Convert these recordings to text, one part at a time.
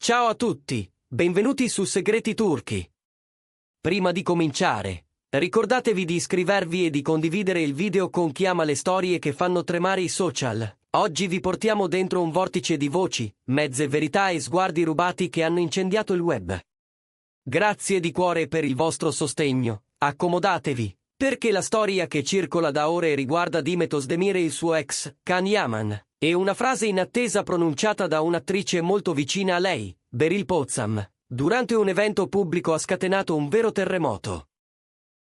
Ciao a tutti, benvenuti su Segreti Turchi. Prima di cominciare, ricordatevi di iscrivervi e di condividere il video con chi ama le storie che fanno tremare i social. Oggi vi portiamo dentro un vortice di voci, mezze verità e sguardi rubati che hanno incendiato il web. Grazie di cuore per il vostro sostegno, accomodatevi, perché la storia che circola da ore riguarda Demet Özdemir e il suo ex, Can Yaman, e una frase inattesa pronunciata da un'attrice molto vicina a lei, Beril Pozam, durante un evento pubblico ha scatenato un vero terremoto.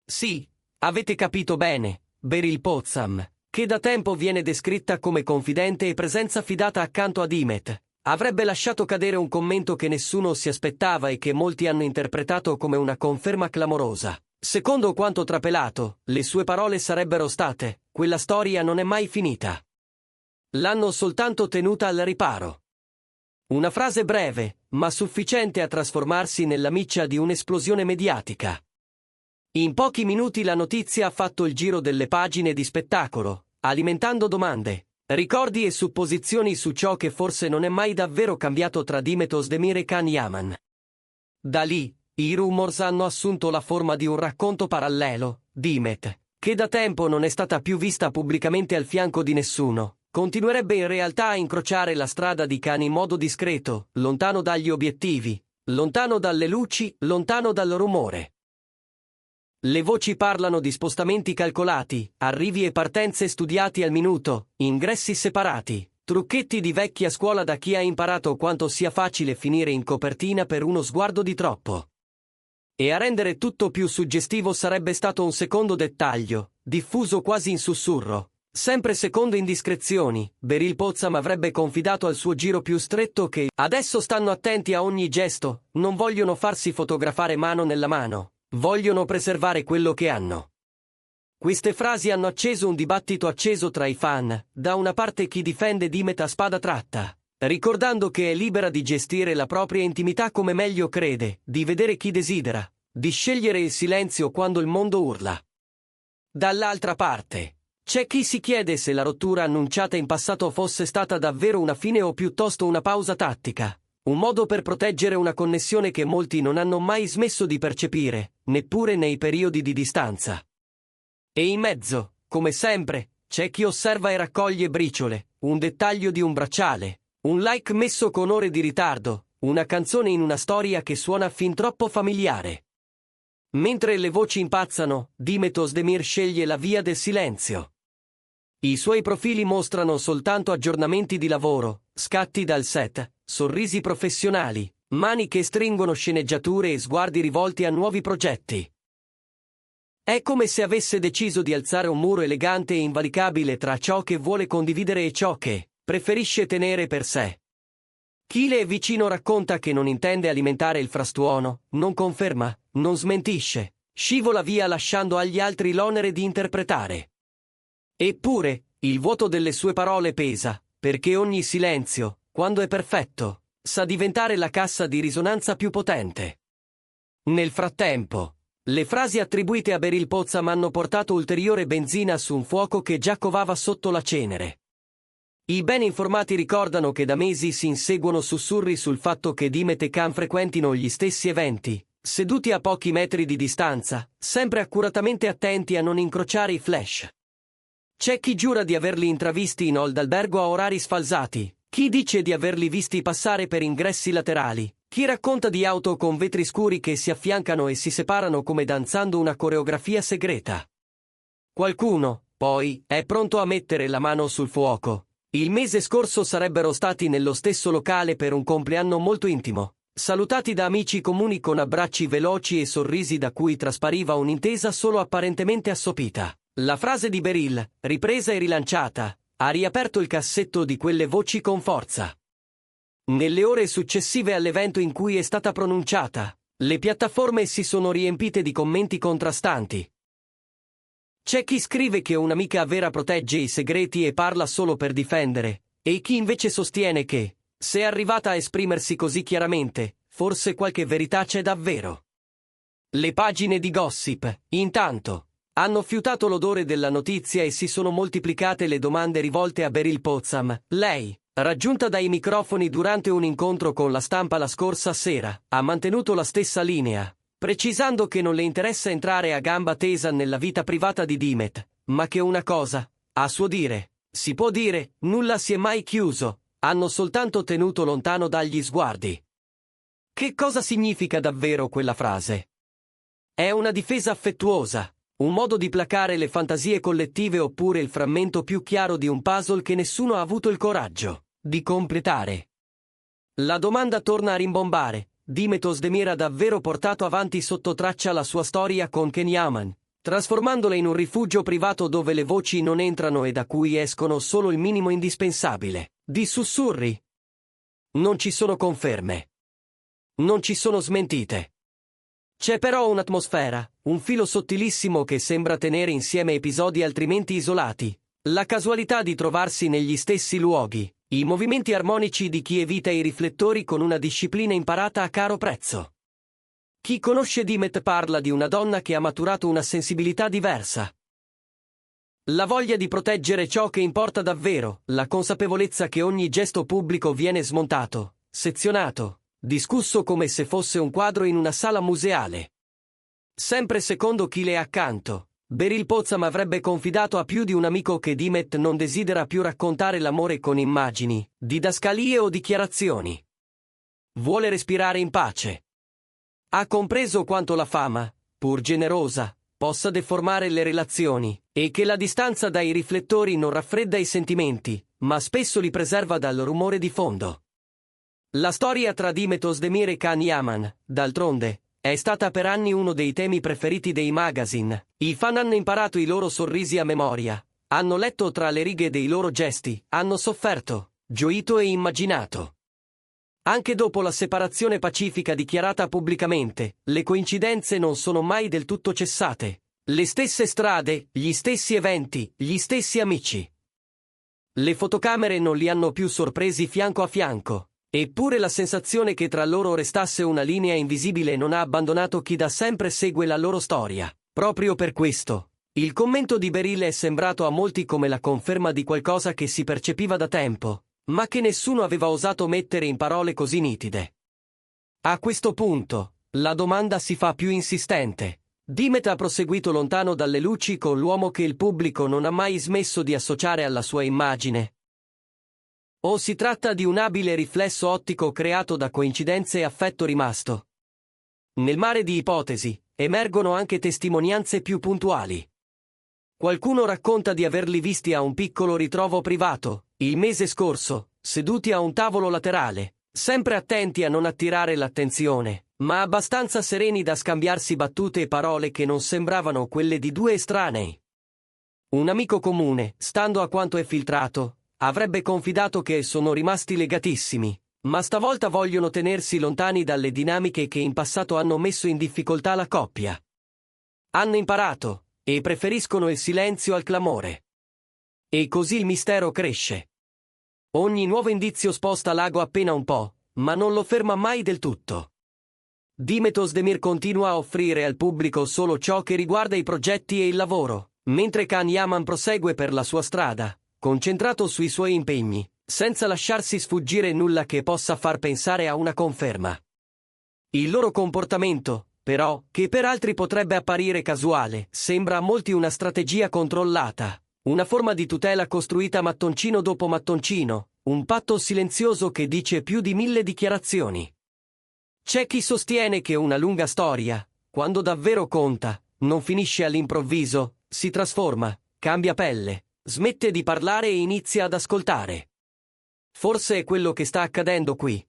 Sì, avete capito bene, Beril Pozam, che da tempo viene descritta come confidente e presenza fidata accanto a Demet, avrebbe lasciato cadere un commento che nessuno si aspettava e che molti hanno interpretato come una conferma clamorosa. Secondo quanto trapelato, le sue parole sarebbero state: quella storia non è mai finita. L'hanno soltanto tenuta al riparo. Una frase breve, ma sufficiente a trasformarsi nella miccia di un'esplosione mediatica. In pochi minuti la notizia ha fatto il giro delle pagine di spettacolo, alimentando domande, ricordi e supposizioni su ciò che forse non è mai davvero cambiato tra Demet Özdemir e Can Yaman. Da lì, i rumors hanno assunto la forma di un racconto parallelo. Demet, che da tempo non è stata più vista pubblicamente al fianco di nessuno, continuerebbe in realtà a incrociare la strada di Can in modo discreto, lontano dagli obiettivi, lontano dalle luci, lontano dal rumore. Le voci parlano di spostamenti calcolati, arrivi e partenze studiati al minuto, ingressi separati, trucchetti di vecchia scuola da chi ha imparato quanto sia facile finire in copertina per uno sguardo di troppo. E a rendere tutto più suggestivo sarebbe stato un secondo dettaglio, diffuso quasi in sussurro. Sempre secondo indiscrezioni, Beril Pozam avrebbe confidato al suo giro più stretto che adesso stanno attenti a ogni gesto, non vogliono farsi fotografare mano nella mano, vogliono preservare quello che hanno. Queste frasi hanno acceso un dibattito acceso tra i fan, da una parte chi difende Demet a spada tratta, ricordando che è libera di gestire la propria intimità come meglio crede, di vedere chi desidera, di scegliere il silenzio quando il mondo urla. Dall'altra parte, c'è chi si chiede se la rottura annunciata in passato fosse stata davvero una fine o piuttosto una pausa tattica, un modo per proteggere una connessione che molti non hanno mai smesso di percepire, neppure nei periodi di distanza. E in mezzo, come sempre, c'è chi osserva e raccoglie briciole, un dettaglio di un bracciale, un like messo con ore di ritardo, una canzone in una storia che suona fin troppo familiare. Mentre le voci impazzano, Demet Özdemir sceglie la via del silenzio. I suoi profili mostrano soltanto aggiornamenti di lavoro, scatti dal set, sorrisi professionali, mani che stringono sceneggiature e sguardi rivolti a nuovi progetti. È come se avesse deciso di alzare un muro elegante e invalicabile tra ciò che vuole condividere e ciò che preferisce tenere per sé. Chi le è vicino racconta che non intende alimentare il frastuono, non conferma, non smentisce, scivola via lasciando agli altri l'onere di interpretare. Eppure, il vuoto delle sue parole pesa, perché ogni silenzio, quando è perfetto, sa diventare la cassa di risonanza più potente. Nel frattempo, le frasi attribuite a Beril Pozam hanno portato ulteriore benzina su un fuoco che già covava sotto la cenere. I ben informati ricordano che da mesi si inseguono sussurri sul fatto che Demet e Can frequentino gli stessi eventi, seduti a pochi metri di distanza, sempre accuratamente attenti a non incrociare i flash. C'è chi giura di averli intravisti in hall d'albergo a orari sfalsati, chi dice di averli visti passare per ingressi laterali, chi racconta di auto con vetri scuri che si affiancano e si separano come danzando una coreografia segreta. Qualcuno, poi, è pronto a mettere la mano sul fuoco. Il mese scorso sarebbero stati nello stesso locale per un compleanno molto intimo, salutati da amici comuni con abbracci veloci e sorrisi da cui traspariva un'intesa solo apparentemente assopita. La frase di Beril, ripresa e rilanciata, ha riaperto il cassetto di quelle voci con forza. Nelle ore successive all'evento in cui è stata pronunciata, le piattaforme si sono riempite di commenti contrastanti. C'è chi scrive che un'amica vera protegge i segreti e parla solo per difendere, e chi invece sostiene che, se è arrivata a esprimersi così chiaramente, forse qualche verità c'è davvero. Le pagine di gossip, intanto, hanno fiutato l'odore della notizia e si sono moltiplicate le domande rivolte a Beril Pozam. Lei, Raggiunta dai microfoni durante un incontro con la stampa la scorsa sera, ha mantenuto la stessa linea, precisando che non le interessa entrare a gamba tesa nella vita privata di Dimet, ma che una cosa, a suo dire, si può dire, nulla si è mai chiuso, hanno soltanto tenuto lontano dagli sguardi. Che cosa significa davvero quella frase? È una difesa affettuosa, un modo di placare le fantasie collettive oppure il frammento più chiaro di un puzzle che nessuno ha avuto il coraggio di completare? La domanda torna a rimbombare. Dimet Özdemir ha davvero portato avanti sotto traccia la sua storia con Can Yaman, trasformandola in un rifugio privato dove le voci non entrano e da cui escono solo il minimo indispensabile di sussurri. Non ci sono conferme. Non ci sono smentite. C'è però un'atmosfera, un filo sottilissimo che sembra tenere insieme episodi altrimenti isolati, la casualità di trovarsi negli stessi luoghi, i movimenti armonici di chi evita i riflettori con una disciplina imparata a caro prezzo. Chi conosce Dimet parla di una donna che ha maturato una sensibilità diversa. La voglia di proteggere ciò che importa davvero, la consapevolezza che ogni gesto pubblico viene smontato, sezionato, discusso come se fosse un quadro in una sala museale. Sempre secondo chi le è accanto, Beryl Pozham avrebbe confidato a più di un amico che Dimet non desidera più raccontare l'amore con immagini, didascalie o dichiarazioni. Vuole respirare in pace. Ha compreso quanto la fama, pur generosa, possa deformare le relazioni, e che la distanza dai riflettori non raffredda i sentimenti, ma spesso li preserva dal rumore di fondo. La storia tra Dimet Özdemir e Can Yaman, d'altronde, è stata per anni uno dei temi preferiti dei magazine. I fan hanno imparato i loro sorrisi a memoria, hanno letto tra le righe dei loro gesti, hanno sofferto, gioito e immaginato. Anche dopo la separazione pacifica dichiarata pubblicamente, le coincidenze non sono mai del tutto cessate. Le stesse strade, gli stessi eventi, gli stessi amici. Le fotocamere non li hanno più sorpresi fianco a fianco. Eppure la sensazione che tra loro restasse una linea invisibile non ha abbandonato chi da sempre segue la loro storia. Proprio per questo, il commento di Beryl è sembrato a molti come la conferma di qualcosa che si percepiva da tempo, ma che nessuno aveva osato mettere in parole così nitide. A questo punto, la domanda si fa più insistente. Dimet ha proseguito lontano dalle luci con l'uomo che il pubblico non ha mai smesso di associare alla sua immagine? O si tratta di un abile riflesso ottico creato da coincidenze e affetto rimasto? Nel mare di ipotesi, emergono anche testimonianze più puntuali. Qualcuno racconta di averli visti a un piccolo ritrovo privato, il mese scorso, seduti a un tavolo laterale, sempre attenti a non attirare l'attenzione, ma abbastanza sereni da scambiarsi battute e parole che non sembravano quelle di due estranei. Un amico comune, stando a quanto è filtrato, avrebbe confidato che sono rimasti legatissimi, ma stavolta vogliono tenersi lontani dalle dinamiche che in passato hanno messo in difficoltà la coppia. Hanno imparato, e preferiscono il silenzio al clamore. E così il mistero cresce. Ogni nuovo indizio sposta l'ago appena un po', ma non lo ferma mai del tutto. Dimet Özdemir continua a offrire al pubblico solo ciò che riguarda i progetti e il lavoro, mentre Can Yaman prosegue per la sua strada, concentrato sui suoi impegni, senza lasciarsi sfuggire nulla che possa far pensare a una conferma. Il loro comportamento, però, che per altri potrebbe apparire casuale, sembra a molti una strategia controllata, una forma di tutela costruita mattoncino dopo mattoncino, un patto silenzioso che dice più di 1000 dichiarazioni. C'è chi sostiene che una lunga storia, quando davvero conta, non finisce all'improvviso, si trasforma, cambia pelle, smette di parlare e inizia ad ascoltare. Forse è quello che sta accadendo qui.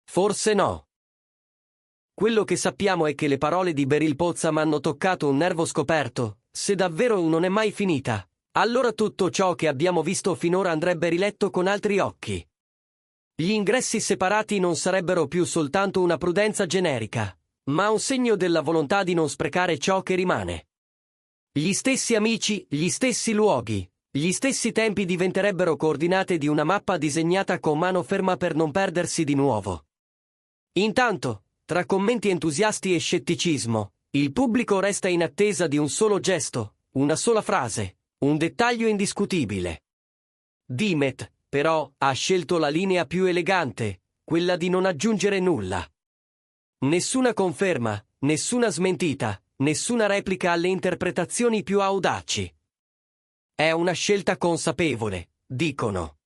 Forse no. Quello che sappiamo è che le parole di Beryl Pozham hanno toccato un nervo scoperto. Se davvero non è mai finita, allora tutto ciò che abbiamo visto finora andrebbe riletto con altri occhi. Gli ingressi separati non sarebbero più soltanto una prudenza generica, ma un segno della volontà di non sprecare ciò che rimane. Gli stessi amici, gli stessi luoghi, gli stessi tempi diventerebbero coordinate di una mappa disegnata con mano ferma per non perdersi di nuovo. Intanto, tra commenti entusiasti e scetticismo, il pubblico resta in attesa di un solo gesto, una sola frase, un dettaglio indiscutibile. Dimet, però ha scelto la linea più elegante, quella di non aggiungere nulla. Nessuna conferma, nessuna smentita, nessuna replica alle interpretazioni più audaci. È una scelta consapevole, dicono.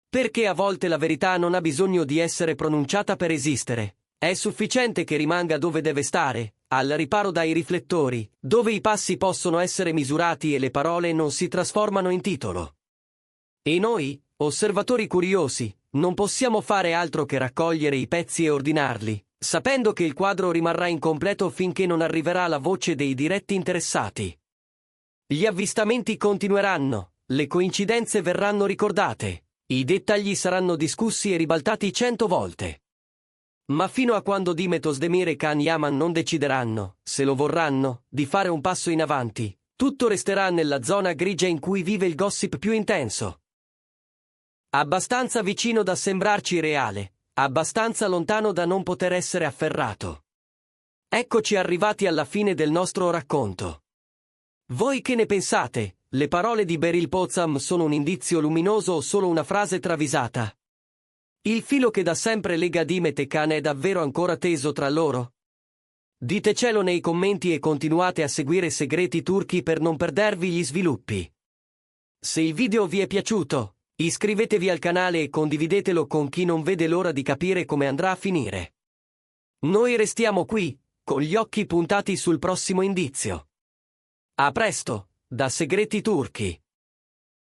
Perché a volte la verità non ha bisogno di essere pronunciata per esistere. È sufficiente che rimanga dove deve stare, al riparo dai riflettori, dove i passi possono essere misurati e le parole non si trasformano in titolo. E noi, osservatori curiosi, non possiamo fare altro che raccogliere i pezzi e ordinarli, sapendo che il quadro rimarrà incompleto finché non arriverà la voce dei diretti interessati. Gli avvistamenti continueranno, le coincidenze verranno ricordate, i dettagli saranno discussi e ribaltati 100 volte. Ma fino a quando Dimetos Demir e Khan Yaman non decideranno, se lo vorranno, di fare un passo in avanti, tutto resterà nella zona grigia in cui vive il gossip più intenso. Abbastanza vicino da sembrarci reale, abbastanza lontano da non poter essere afferrato. Eccoci arrivati alla fine del nostro racconto. Voi che ne pensate? Le parole di Beryl Potsam sono un indizio luminoso o solo una frase travisata? Il filo che da sempre lega Dimet e Khan è davvero ancora teso tra loro? Ditecelo nei commenti e continuate a seguire Segreti Turchi per non perdervi gli sviluppi. Se il video vi è piaciuto, iscrivetevi al canale e condividetelo con chi non vede l'ora di capire come andrà a finire. Noi restiamo qui, con gli occhi puntati sul prossimo indizio. A presto, da Segreti Turchi.